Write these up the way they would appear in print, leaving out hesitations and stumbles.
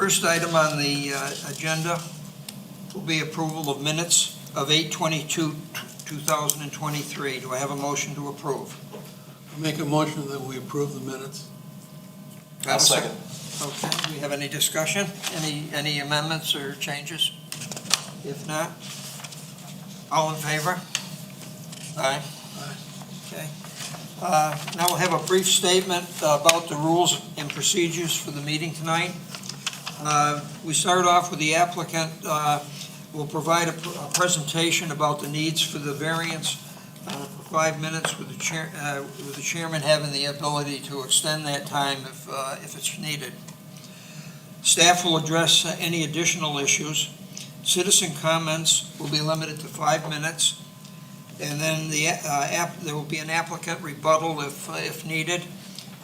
first item on the agenda will be approval of minutes of 8/22/2023. Do I have a motion to approve? I make a motion that we approve the minutes. I'll second. Okay, do we have any discussion? Any amendments or changes? If not, all in favor? Aye. Okay. Now we'll have a brief statement about the rules and procedures for the meeting tonight. We start off with the applicant will provide a presentation about the needs for the variance for 5 minutes, with the chairman having the ability to extend that time if it's needed. Staff will address any additional issues. Citizen comments will be limited to 5 minutes. And then there will be an applicant rebuttal if needed,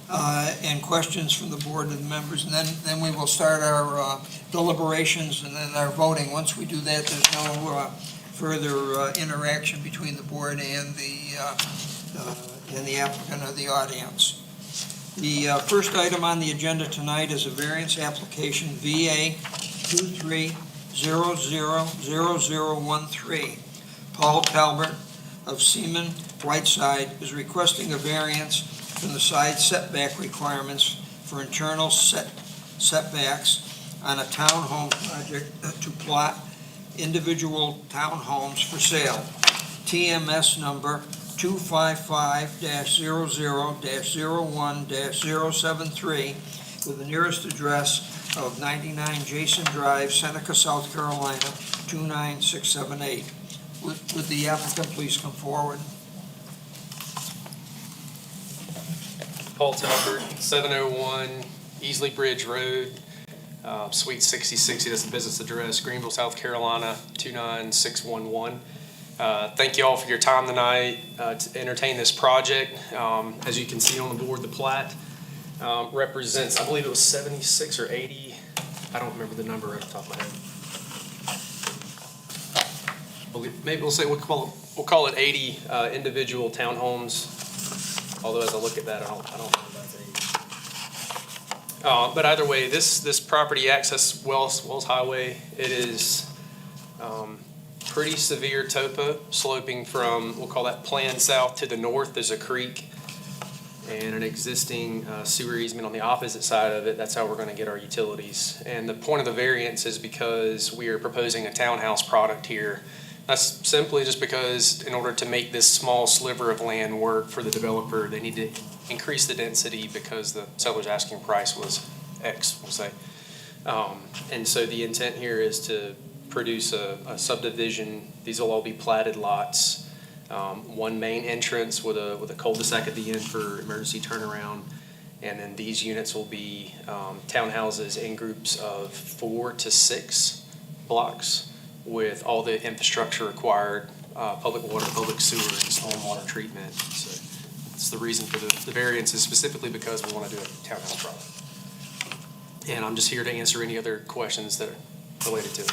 and questions from the board and the members. And then we will start our deliberations and then our voting. Once we do that, there's no further interaction between the board and the applicant or the audience. The first item on the agenda tonight is a variance application VA 23000013. Paul Talbert of Seaman Whiteside is requesting a variance from the side setback requirements for internal setbacks on a townhome project to plot individual townhomes for sale. TMS number 255-00-01-073 with the nearest address of 99 Jason Drive, Seneca, South Carolina, 29678. Would the applicant please come forward? Paul Talbert, 701 Easley Bridge Road, Suite 6060, that's the business address, Greenville, South Carolina, 29611. Thank you all for your time tonight to entertain this project. As you can see on the board, the plat represents, I believe it was 76 or 80, I don't remember the number off the top of my head. Maybe we'll call it 80 individual townhomes. Although as I look at that, I don't know if that's 80. But either way, this property access Wells Highway, it is pretty severe topo, sloping from, we'll call that plan south to the north. There's a creek and an existing sewer easement on the opposite side of it. That's how we're going to get our utilities. And the point of the variance is because we are proposing a townhouse product here. That's simply just because in order to make this small sliver of land work for the developer, they need to increase the density because the seller's asking price was X, we'll say. And so the intent here is to produce a subdivision. These will all be platted lots. One main entrance with a cul-de-sac at the end for emergency turnaround. And then these units will be townhouses in groups of 4 to 6 blocks, with all the infrastructure required, public water, public sewer, and stormwater treatment. So it's the reason for the variance is specifically because we want to do a townhouse product. And I'm just here to answer any other questions that are related to it.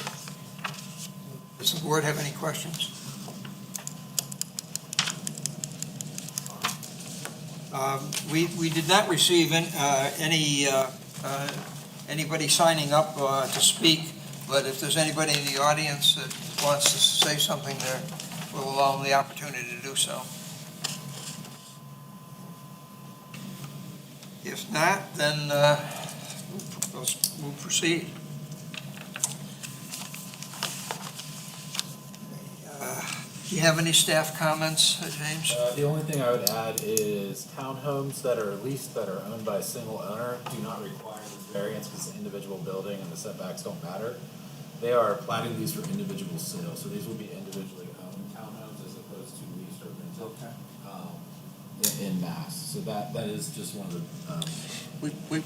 Does the board have any questions? We did not receive anybody signing up to speak. But if there's anybody in the audience that wants to say something there, we'll allow them the opportunity to do so. If not, then we'll proceed. Do you have any staff comments, James? The only thing I would add is townhomes that are leased, that are owned by a single owner, do not require this variance because it's an individual building and the setbacks don't matter. They are platting these for individual sale, so these will be individually owned townhomes as opposed to leased or rented in mass. So that is just one of the.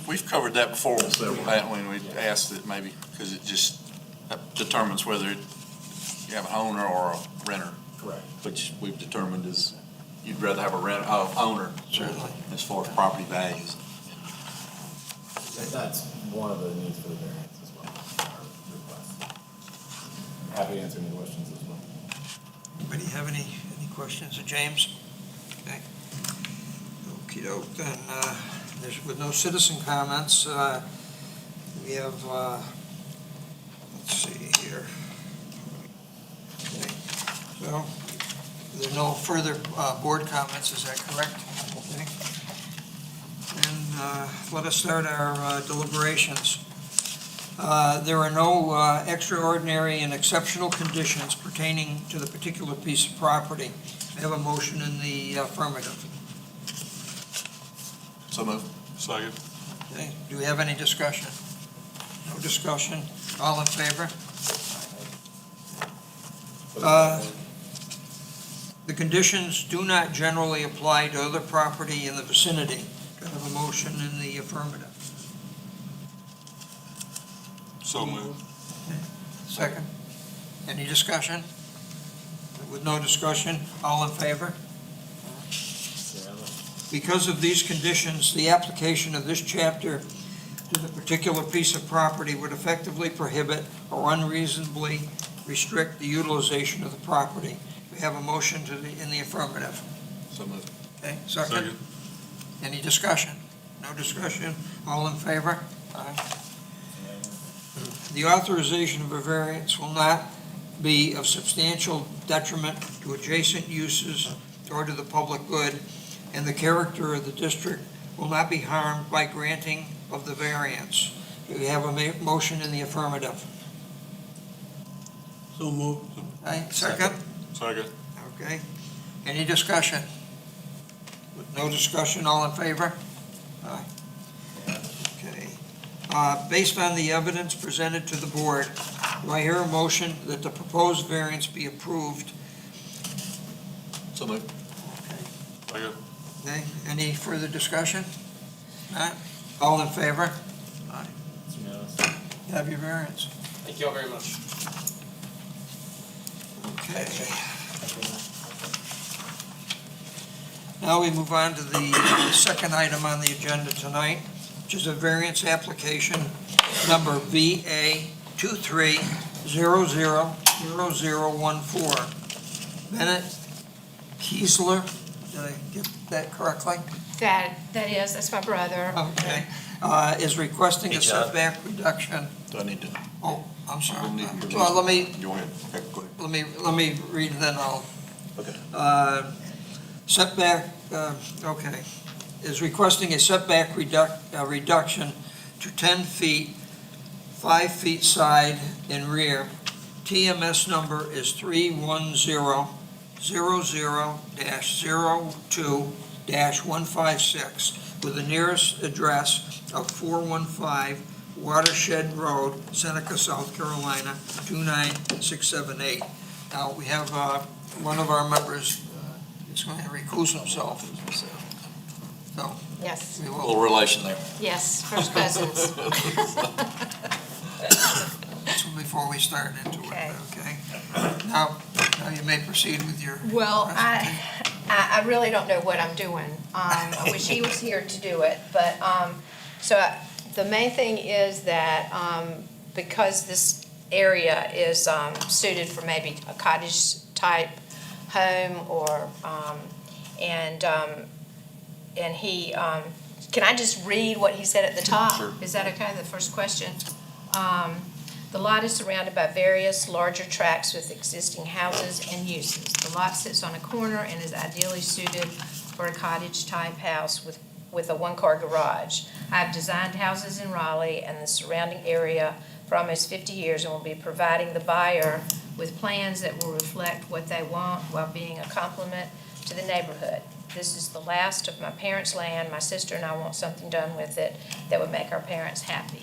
We've covered that before when we asked it maybe because it just determines whether you have an owner or a renter. Correct. Which we've determined is you'd rather have a owner, certainly, as far as property values. That's one of the needs for the variance as well. Our request. I'm happy to answer any questions as well. Anybody have any questions of James? Okay. Okey-doke, then, with no citizen comments, We have, let's see here. Okay. So, there are no further board comments, is that correct? Okay. And let us start our deliberations. There are no extraordinary and exceptional conditions pertaining to the particular piece of property. I have a motion in the affirmative. So move. Second. Okay. Do we have any discussion? No discussion? All in favor? The conditions do not generally apply to other property in the vicinity. Do I have a motion in the affirmative? So moved. Second. Any discussion? With no discussion, all in favor? Because of these conditions, the application of this chapter to the particular piece of property would effectively prohibit or unreasonably restrict the utilization of the property. We have a motion in the affirmative. So move. Okay, second. Any discussion? No discussion? All in favor? Aye. The authorization of a variance will not be of substantial detriment to adjacent uses or to the public good, and the character of the district will not be harmed by granting of the variance. Do we have a motion in the affirmative? So moved. Aye, second? Second. Okay. Any discussion? With no discussion, all in favor? Aye. Okay. Based on the evidence presented to the board, do I hear a motion that the proposed variance be approved? So move. Second. Okay. Any further discussion? Not? All in favor? Aye. It's unanimous. You have your variance. Thank you all very much. Okay. Now we move on to the second item on the agenda tonight, which is a variance application number VA 23000014. Bennett Kiesler, did I get that correctly? That's my brother. Okay. Is requesting a setback reduction. Do I need to? Oh, I'm sorry. We'll need to- Well, let me You want it? Okay, go ahead. Let me read, and then I'll, Okay. setback, okay, is requesting a setback reduction to 10 feet, 5 feet side and rear. TMS number is 31000-02-156, with the nearest address of 415 Watershed Road, Seneca, South Carolina, 29678. Now, we have one of our members is going to recuse himself. So, Yes, we A will, little relation there. yes, first cousins. that's before we start into Okay. it, okay? Now you may proceed with your. Well, presentation. I really don't know what I'm doing. I wish he was here to do it, but, the main thing is that, because this area is, suited for maybe a cottage-type home or, and he, can I just read what he said at the top? Sure. Is that okay, the first question? The lot is surrounded by various larger tracts with existing houses and uses. The lot sits on a corner and is ideally suited for a cottage-type house with a one-car garage. I've designed houses in Raleigh and the surrounding area for almost 50 years and will be providing the buyer with plans that will reflect what they want while being a complement to the neighborhood. This is the last of my parents' land. My sister and I want something done with it that would make our parents happy.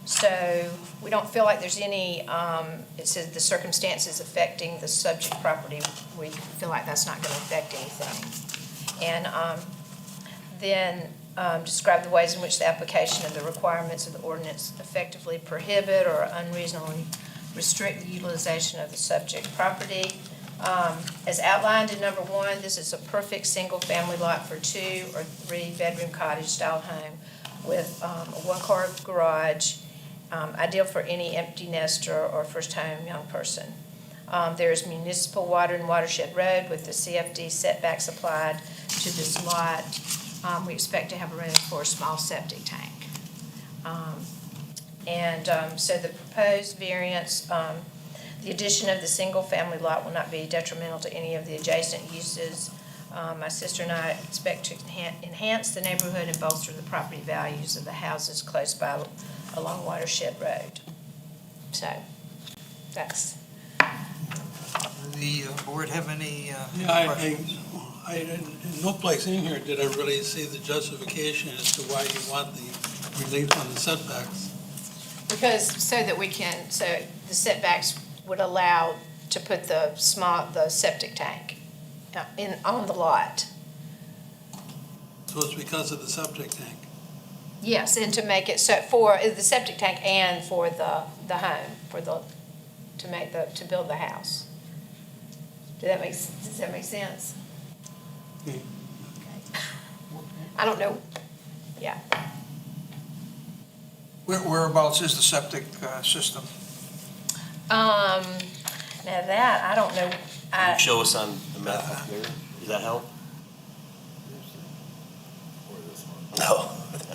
So we don't feel like there's any, it says the circumstances affecting the subject property, we feel like that's not going to affect anything. And then describe the ways in which the application of the requirements of the ordinance effectively prohibit or unreasonably restrict the utilization of the subject property. As outlined in number 1, this is a perfect single-family lot for 2 or 3 bedroom cottage-style home with a one-car garage, ideal for any empty nester or first-home young person. There is municipal water and watershed road with the CFD setbacks applied to this lot. We expect to have room for a small septic tank. So the proposed variance, the addition of the single-family lot will not be detrimental to any of the adjacent uses. My sister and I expect to enhance the neighborhood and bolster the property values of the houses close by along Watershed Road. So, that's, The board have any Yeah, questions? in no place in here did I really see the justification as to why you want the relief on the setbacks. because, so that we can, so the setbacks would allow to put the septic tank on the lot. So it's because of the septic tank. Yes, and to make it, so for the septic tank and for the home, to build the house. Does that make sense? Hmm. Okay. I don't know, yeah. Whereabouts is the septic system? Now that, I don't know, Can you show us on the map up there? Does that help? Or this one, No. this is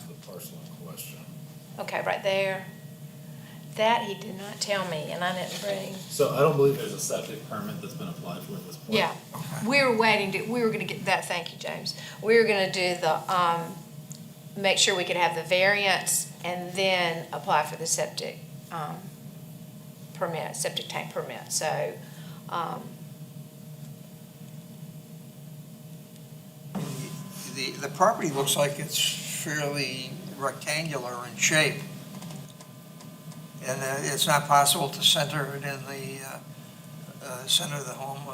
the parcel in question. okay, right there. That he did not tell me, and I didn't bring. So I don't believe there's a septic permit that's been applied for at this point. Yeah, we were gonna get that, thank you, James. We were gonna do the, make sure we could have the variance and then apply for the septic, permit, septic tank permit, so, The property looks like it's fairly rectangular in shape. And it's not possible to center it in the center of the home.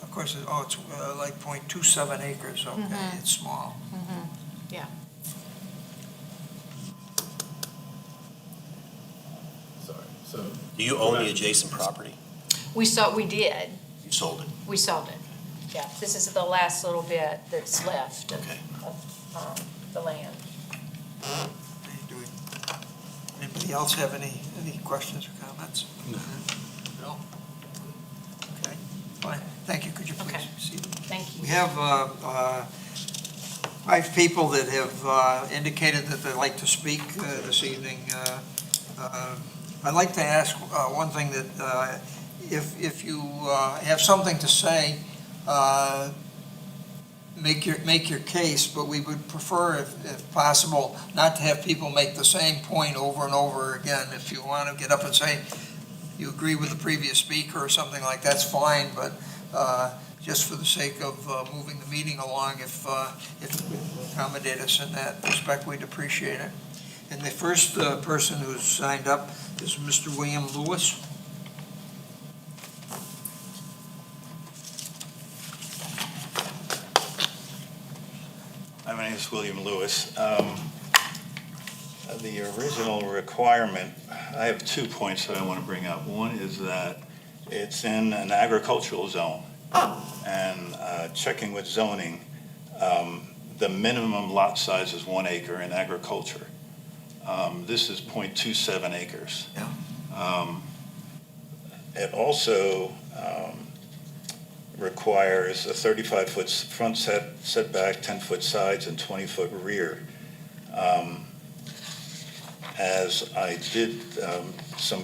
Of course, it's like 0.27 acres, okay, it's small. yeah. Sorry, so. Do you own the adjacent property? We did, You sold it? we sold it. Yeah, this is the last little bit that's left Okay. of the land. Do anybody else have any questions or comments? No? Okay, fine, thank you, could you please Okay. see them? Thank you. We have 5 people that have indicated that they'd like to speak this evening. I'd like to ask one thing, that if you have something to say, make your case, but we would prefer, if possible, not to have people make the same point over and over again. If you want to get up and say you agree with the previous speaker or something like that's fine, but just for the sake of moving the meeting along, if it would accommodate us in that respect, we'd appreciate it. And the first person who's signed up is Mr. William Lewis. Hi, my name is William Lewis. The original requirement, I have 2 points that I want to bring up. One is that it's in an agricultural zone, and checking with zoning, the minimum lot size is 1 acre in agriculture. This is 0.27 acres. Yeah. It also requires a 35-foot front setback, 10-foot sides, and 20-foot rear. As I did some